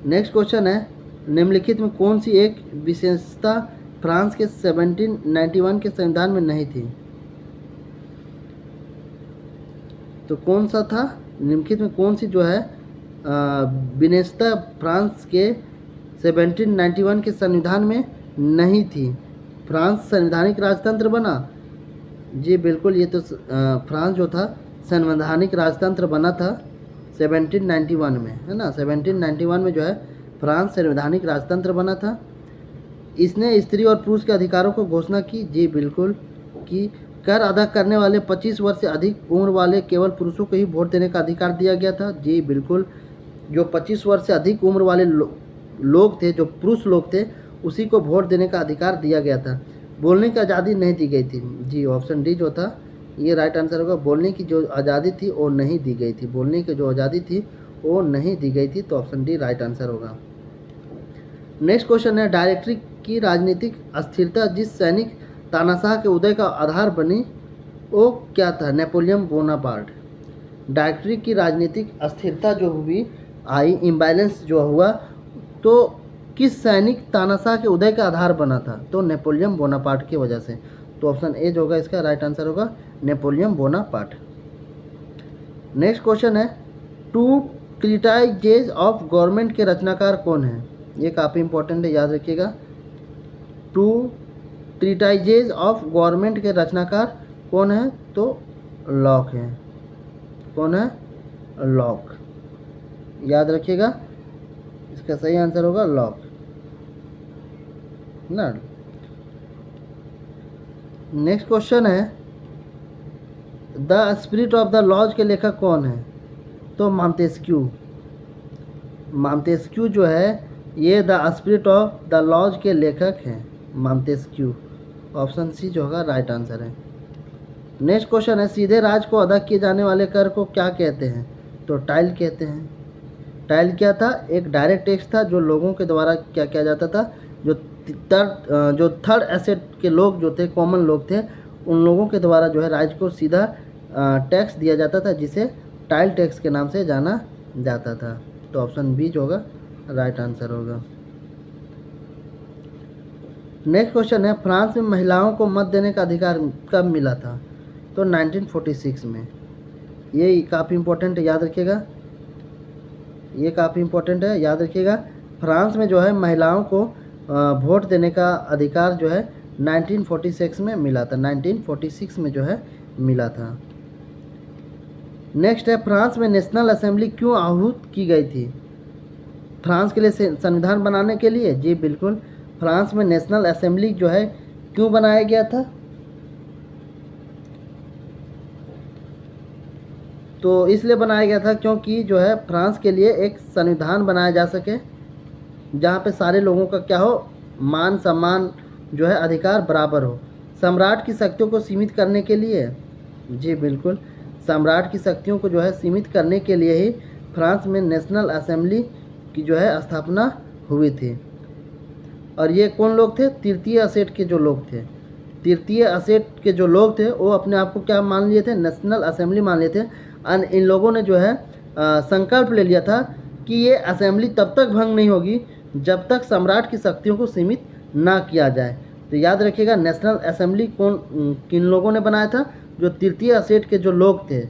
नेक्स्ट क्वेश्चन है, निम्नलिखित में कौन सी एक विशेषता फ्रांस के 1791 के संविधान में नहीं थी? तो कौन सा था? निम्नलिखित में कौन सी जो है विशेषता फ्रांस के 1791 के संविधान में नहीं थी? फ्रांस संवैधानिक राजतंत्र बना। जी बिल्कुल, ये तो फ्रांस जो था संवैधानिक राजतंत्र बना था 1791 में, है ना। 1791 में जो है फ्रांस संवैधानिक राजतंत्र बना था। इसने स्त्री और पुरुष के अधिकारों को घोषणा की। जी बिल्कुल, कि कर अदा करने वाले 25 वर्ष से अधिक उम्र वाले केवल पुरुषों को ही वोट देने का अधिकार दिया गया था। जी बिल्कुल, जो 25 वर्ष से अधिक उम्र वाले लोग थे, जो पुरुष लोग थे, उसी को वोट देने का अधिकार दिया गया था। बोलने की आज़ादी नहीं दी गई थी। जी ऑप्शन डी जो था ये राइट आंसर होगा। बोलने की जो आज़ादी थी वो नहीं दी गई थी। बोलने की जो आज़ादी थी वो नहीं दी गई थी, तो ऑप्शन डी राइट आंसर होगा। नेक्स्ट क्वेश्चन है, डायरेक्टरी की राजनीतिक अस्थिरता जिस सैनिक तानाशाह के उदय का आधार बनी वो क्या था? Napoleon Bonaparte. डायरेक्टरी की राजनीतिक अस्थिरता जो हुई, आई इम्बैलेंस जो हुआ, तो किस सैनिक तानाशाह के उदय का आधार बना था? तो नेपोलियन बोनापार्ट की वजह से। तो ऑप्शन ए जो होगा इसका राइट आंसर होगा नेपोलियन बोनापार्ट। नेक्स्ट क्वेश्चन है, टू ट्रीटाइजेज ऑफ गवर्नमेंट के रचनाकार कौन है? ये काफ़ी इंपॉर्टेंट है, याद रखिएगा। टू ट्रीटाइजेज ऑफ गवर्नमेंट के रचनाकार कौन है? तो लॉक है। कौन है? लॉक। याद रखिएगा, इसका सही आंसर होगा लॉक ना। नेक्स्ट क्वेश्चन है, the spirit of the laws के लेखक कौन है? तो मॉन्टेस्क्यू। मॉन्टेस्क्यू जो है ये the spirit of the laws के लेखक हैं, मॉन्टेस्क्यू। ऑप्शन सी जो होगा राइट आंसर है। नेक्स्ट क्वेश्चन है, सीधे राज को अदा किए जाने वाले कर को क्या कहते हैं? तो टाइल कहते हैं। टाइल क्या था? एक डायरेक्ट टैक्स था जो लोगों के द्वारा क्या किया जाता था, जो थर्ड एसेट के लोग जो थे, कॉमन लोग थे, उन लोगों के द्वारा जो है राज्य को सीधा टैक्स दिया जाता था, जिसे टाइल टैक्स के नाम से जाना जाता था। तो ऑप्शन बी जो होगा राइट आंसर होगा। नेक्स्ट क्वेश्चन है, फ्रांस में महिलाओं को मत देने का अधिकार कब मिला था? तो 1946 में। ये काफ़ी इंपॉर्टेंट है, याद रखिएगा। ये काफ़ी इंपॉर्टेंट है, याद रखिएगा। फ्रांस में जो है महिलाओं को वोट देने का अधिकार जो है 1946 में मिला था। 1946 में जो है मिला था। नेक्स्ट है, फ्रांस में नेशनल असेंबली क्यों आहूत की गई थी? फ्रांस के लिए संविधान बनाने के लिए। जी बिल्कुल, फ्रांस में नेशनल असेंबली जो है क्यों बनाया गया था? तो इसलिए बनाया गया था क्योंकि जो है फ्रांस के लिए एक संविधान बनाया जा सके जहाँ पे सारे लोगों का क्या हो, मान सम्मान जो है अधिकार बराबर हो। सम्राट की शक्तियों को सीमित करने के लिए। जी बिल्कुल, सम्राट की शक्तियों को जो है सीमित करने के लिए ही फ्रांस में नेशनल असेंबली की जो है स्थापना हुई थी। और ये कौन लोग थे? तृतीय असेट के जो लोग थे। तृतीय असेट के जो लोग थे वो अपने आप को क्या मान लिए थे? नेशनल असेंबली मान लिए थे। और इन लोगों ने जो है संकल्प ले लिया था कि ये असेंबली तब तक भंग नहीं होगी जब तक सम्राट की शक्तियों को सीमित ना किया जाए। तो याद रखिएगा, नेशनल असेंबली किन लोगों ने बनाया था? जो तृतीय असेट के जो लोग थे,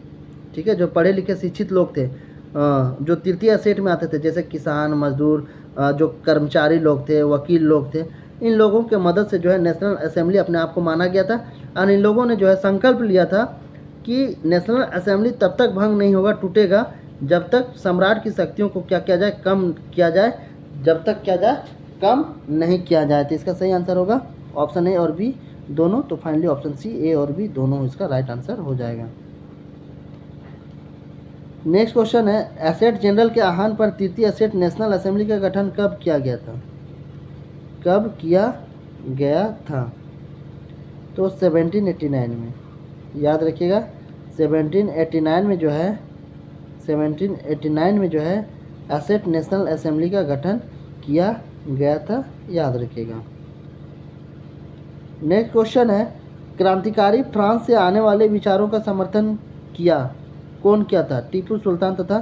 ठीक है, जो पढ़े लिखे शिक्षित लोग थे, जो तृतीय असेट में आते थे, जैसे किसान, मजदूर, जो कर्मचारी लोग थे, वकील लोग थे, इन लोगों के मदद से जो है नेशनल असेंबली अपने आप को माना गया था। और इन लोगों ने जो है संकल्प लिया था कि नेशनल असेंबली तब तक भंग नहीं होगा, टूटेगा, जब तक सम्राट की शक्तियों को क्या किया जाए? कम किया जाए। जब तक क्या जाए? कम नहीं किया जाए। तो इसका सही आंसर होगा ऑप्शन ए और बी दोनों। तो फाइनली ऑप्शन सी, ए और बी दोनों इसका राइट आंसर हो जाएगा। नेक्स्ट क्वेश्चन है एसेट जनरल के आह्वान पर तृतीय एसेट नेशनल असेंबली का गठन कब किया गया था? कब किया गया था? तो 1789 में, याद रखिएगा 1789 में जो है 1789 में जो है एसेट नेशनल असेंबली का गठन किया गया था, याद रखिएगा। नेक्स्ट क्वेश्चन है क्रांतिकारी फ्रांस से आने वाले विचारों का समर्थन किया कौन किया था? टीपू सुल्तान तथा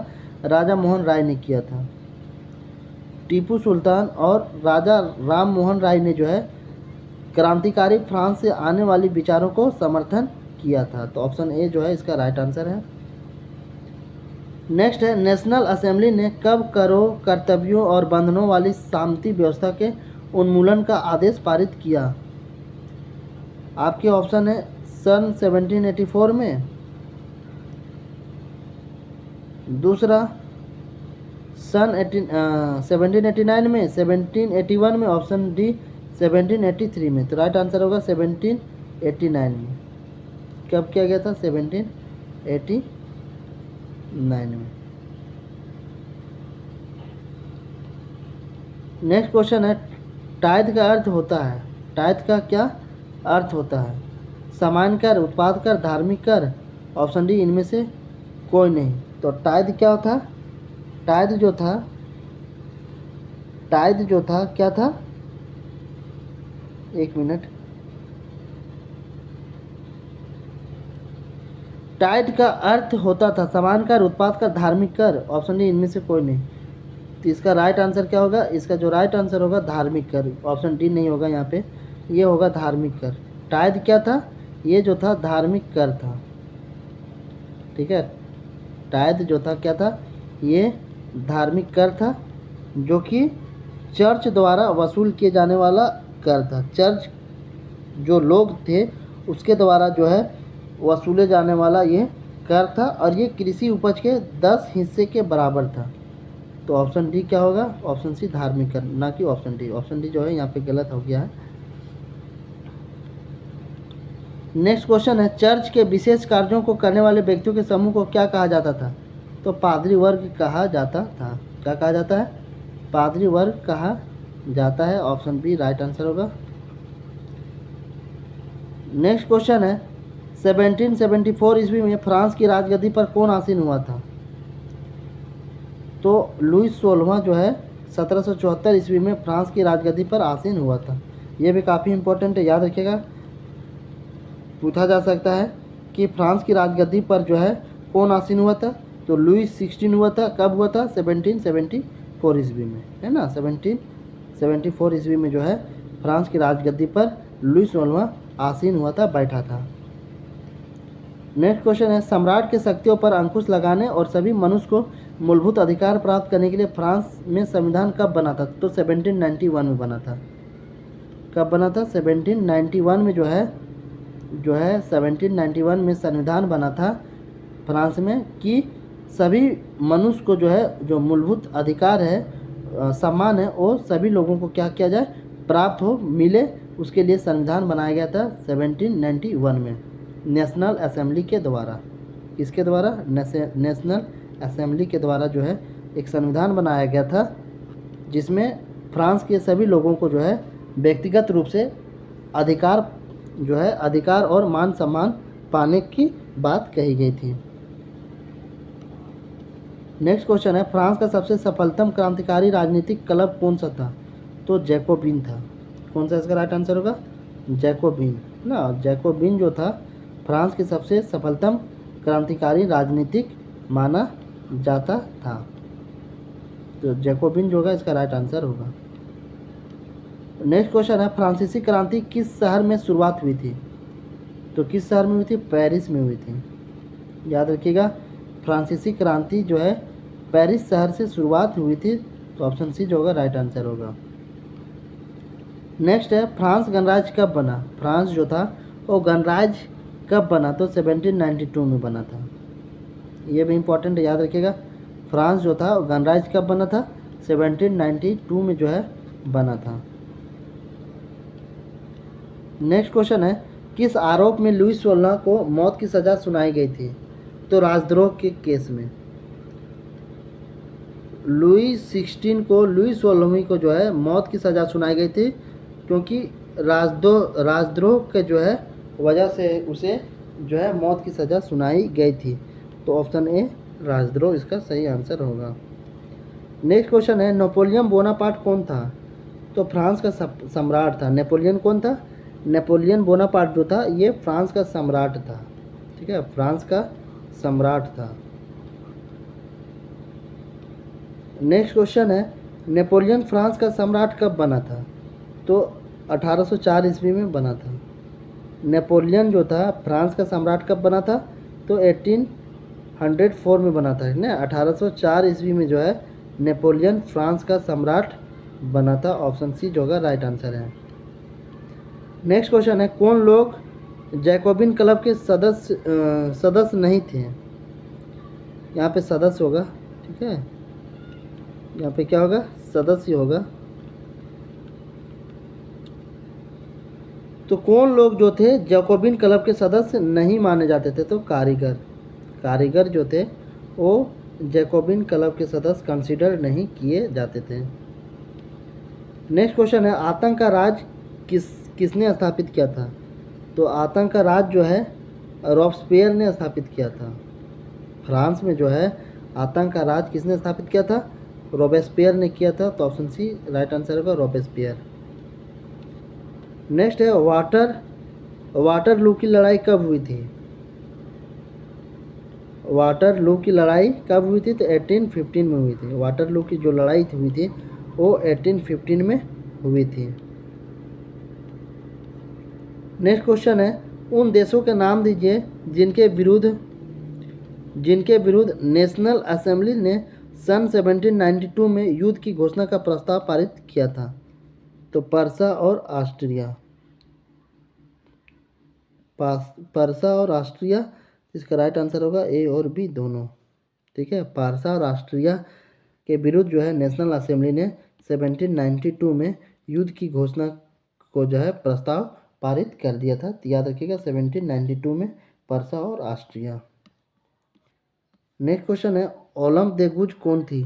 राजा मोहन राय ने किया था। टीपू सुल्तान और राजा राम मोहन राय ने जो है क्रांतिकारी फ्रांस से आने वाली विचारों को समर्थन किया था। तो ऑप्शन ए जो है इसका राइट आंसर है। नेक्स्ट है नेशनल असेंबली ने कब करों, कर्तव्यों और बंधनों वाली शांति व्यवस्था के उन्मूलन का आदेश पारित किया? आपके ऑप्शन है सन 1784 में, दूसरा सन 1789 में, 1781 में, ऑप्शन डी 1783 में। तो राइट आंसर होगा 1789 में। कब किया गया था? 1789 में। नेक्स्ट क्वेश्चन है टाइथ का अर्थ होता है, टाइथ का क्या अर्थ होता है? सामान्य कर, उत्पाद कर, धार्मिक कर, ऑप्शन डी इनमें से कोई नहीं। तो टाइथ क्या होता? टाइथ जो था क्या था? एक मिनट। टाइथ का अर्थ होता था सामान्य कर, उत्पाद कर, धार्मिक कर, ऑप्शन डी इनमें से कोई नहीं। तो इसका राइट आंसर क्या होगा? इसका जो राइट आंसर होगा धार्मिक कर, ऑप्शन डी नहीं होगा यहाँ पे, ये होगा धार्मिक कर। टाइथ क्या था? ये जो था धार्मिक कर था, ठीक है। टाइथ जो था क्या था? ये धार्मिक कर था जो कि चर्च द्वारा वसूल किए जाने वाला कर था। चर्च जो लोग थे उसके द्वारा जो है वसूले जाने वाला ये कर था और ये कृषि उपज के 10 हिस्से के बराबर था। तो ऑप्शन डी क्या होगा? ऑप्शन सी धार्मिक कर, ना कि ऑप्शन डी। ऑप्शन डी जो है यहाँ पे गलत हो गया है। नेक्स्ट क्वेश्चन है चर्च के विशेष कार्यों को करने वाले व्यक्तियों के समूह को क्या कहा जाता था? तो पादरी वर्ग कहा जाता था। क्या कहा जाता है? पादरी वर्ग कहा जाता है, ऑप्शन बी राइट आंसर होगा। नेक्स्ट क्वेश्चन है 1774 ईस्वी में फ्रांस की राजगद्दी पर कौन आसीन हुआ था? तो लुईस 16वां जो है 1774 ईस्वी में फ्रांस की राजगद्दी पर आसीन हुआ था। ये भी काफ़ी इंपॉर्टेंट है, याद रखिएगा। पूछा जा सकता है कि फ्रांस की राजगद्दी पर जो है कौन आसीन हुआ था? तो लुईस 16 हुआ था। कब हुआ था? 1774 ईस्वी में, है ना। 1774 ईस्वी में जो है फ्रांस की राजगद्दी पर लुईस 16वां आसीन हुआ था, बैठा था। नेक्स्ट क्वेश्चन है सम्राट के शक्तियों पर अंकुश लगाने और सभी मनुष्य को मूलभूत अधिकार प्राप्त करने के लिए फ्रांस में संविधान कब बना था? तो 1791 में बना था। कब बना था? 1791 में जो है 1791 में संविधान बना था फ्रांस में कि सभी मनुष्य को जो है जो मूलभूत अधिकार है, सम्मान है, वो सभी लोगों को क्या किया जाए? प्राप्त हो, मिले। उसके लिए संविधान बनाया गया था 1791 में नेशनल असेंबली के द्वारा। किसके द्वारा? नेशनल असेंबली के द्वारा जो है एक संविधान बनाया गया था जिसमें फ्रांस के सभी लोगों को जो है व्यक्तिगत रूप से अधिकार और मान सम्मान पाने की बात कही गई थी। नेक्स्ट क्वेश्चन है फ्रांस का सबसे सफलतम क्रांतिकारी राजनीतिक क्लब कौन सा था? तो जैकोबिन था। कौन सा इसका राइट आंसर होगा? जैकोबिन ना। जैकोबिन जो था फ्रांस के सबसे सफलतम क्रांतिकारी राजनीतिक माना जाता था। तो जैकोबिन जो होगा इसका राइट आंसर होगा। नेक्स्ट क्वेश्चन है फ्रांसीसी क्रांति किस शहर में शुरुआत हुई थी? तो किस शहर में हुई थी? पेरिस में हुई थी। याद रखिएगा फ्रांसीसी क्रांति जो है पेरिस शहर से शुरुआत हुई थी। तो ऑप्शन सी जो होगा राइट आंसर होगा। नेक्स्ट है फ्रांस गणराज्य कब बना? फ्रांस जो था वो गणराज्य कब बना? तो 1792 में बना था। ये भी इम्पोर्टेंट है, याद रखिएगा। फ्रांस जो था गणराज्य कब बना था? 1792 में जो है बना था। नेक्स्ट क्वेश्चन है किस आरोप में लुईस 16 को मौत की सज़ा सुनाई गई थी? तो राजद्रोह के केस में। लुई 16 को, लुई 16वीं को जो है मौत की सज़ा सुनाई गई थी, क्योंकि राजद्रोह के जो है वजह से उसे जो है मौत की सज़ा सुनाई गई थी। तो ऑप्शन ए राजद्रोह इसका सही आंसर होगा। नेक्स्ट क्वेश्चन है, नेपोलियन बोनापार्ट कौन था? तो फ्रांस का सम्राट था। नेपोलियन कौन था? नेपोलियन बोनापार्ट जो था ये फ्रांस का सम्राट था। ठीक है, फ्रांस का सम्राट था। नेक्स्ट क्वेश्चन है, नेपोलियन फ्रांस का सम्राट कब बना था? तो 1804 ईस्वी में बना था। नेपोलियन जो था फ्रांस का सम्राट कब बना था? तो 1804 में बना था ना। 1804 ईस्वी में जो है नेपोलियन फ्रांस का सम्राट बना था। ऑप्शन सी जो होगा राइट आंसर है। नेक्स्ट क्वेश्चन है, कौन लोग जैकोबिन क्लब के सदस्य नहीं थे? यहाँ पे सदस्य होगा। ठीक है, यहाँ पे क्या होगा? सदस्य होगा। तो कौन लोग जो थे जैकोबिन क्लब के सदस्य नहीं माने जाते थे? तो कारीगर जो थे वो जैकोबिन क्लब के सदस्य कंसीडर नहीं किए जाते थे। नेक्स्ट क्वेश्चन है, आतंक का राज किसने स्थापित किया था? तो आतंक का राज जो है रॉबस्पियर ने स्थापित किया था। फ्रांस में जो है आतंक का राज किसने स्थापित किया था? रॉबस्पियर ने किया था। तो ऑप्शन सी राइट आंसर होगा, रॉबस्पियर। नेक्स्ट है, वाटरलू की लड़ाई कब हुई थी? वाटरलू की लड़ाई कब हुई थी? तो 1815 में हुई थी। वाटरलू की जो लड़ाई हुई थी वो 1815 में हुई थी। नेक्स्ट क्वेश्चन है, उन देशों के नाम दीजिए जिनके विरुद्ध नेशनल असेंबली ने सन 1792 में युद्ध की घोषणा का प्रस्ताव पारित किया था। तो पर्सा और ऑस्ट्रिया। पर्सा और ऑस्ट्रिया इसका राइट आंसर होगा ए और बी दोनों। ठीक है, पर्सा और ऑस्ट्रिया के विरुद्ध जो है नेशनल असेंबली ने 1792 में युद्ध की घोषणा को जो है प्रस्ताव पारित कर दिया था। तो याद रखिएगा 1792 में पर्सा और ऑस्ट्रिया। नेक्स्ट क्वेश्चन है, ओलम देगुज कौन थी?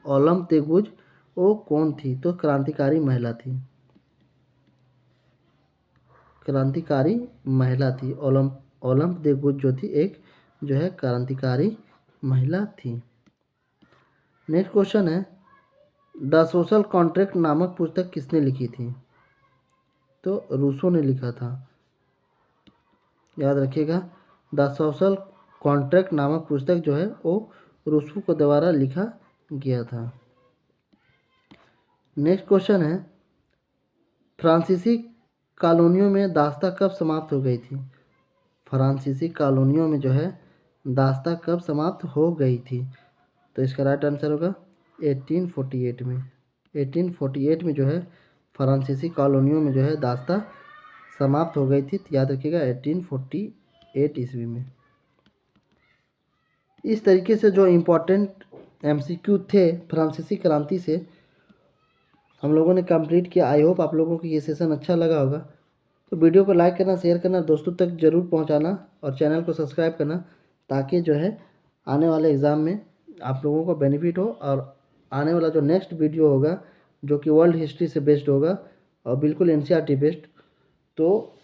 ओलम देगुज वो कौन थी? तो क्रांतिकारी महिला थी। क्रांतिकारी महिला थी। ओलम देगुज जो थी एक जो है क्रांतिकारी महिला थी। नेक्स्ट क्वेश्चन है, द सोशल कॉन्ट्रैक्ट नामक पुस्तक किसने लिखी थी? तो रूसो ने लिखा था। याद रखिएगा, द सोशल कॉन्ट्रैक्ट नामक पुस्तक जो है वो रूसो के द्वारा लिखा गया था। नेक्स्ट क्वेश्चन है, फ्रांसीसी कॉलोनियों में दास्ता कब समाप्त हो गई थी? फ्रांसीसी कॉलोनियों में जो है दास्ता कब समाप्त हो गई थी? तो इसका राइट आंसर होगा 1848 में। 1848 में जो है फ्रांसीसी कॉलोनियों में जो है दास्ता समाप्त हो गई थी। याद रखिएगा 1848 ईस्वी में। इस तरीके से जो इम्पोर्टेंट एमसीक्यू थे फ्रांसीसी क्रांति से हम लोगों ने कंप्लीट किया। आई होप आप लोगों को ये सेशन अच्छा लगा होगा। तो वीडियो को लाइक करना, शेयर करना, दोस्तों तक ज़रूर पहुंचाना और चैनल को सब्सक्राइब करना, ताकि जो है आने वाले एग्ज़ाम में आप लोगों को बेनिफिट हो। और आने वाला जो नेक्स्ट वीडियो होगा जो कि वर्ल्ड हिस्ट्री से बेस्ड होगा और बिल्कुल एनसीईआरटी बेस्ड, तो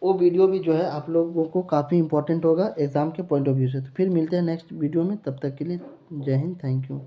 वो वीडियो भी जो है आप लोगों को काफ़ी इंपॉर्टेंट होगा एग्ज़ाम के पॉइंट ऑफ व्यू से। तो फिर मिलते हैं नेक्स्ट वीडियो में, तब तक के लिए जय हिंद, थैंक यू।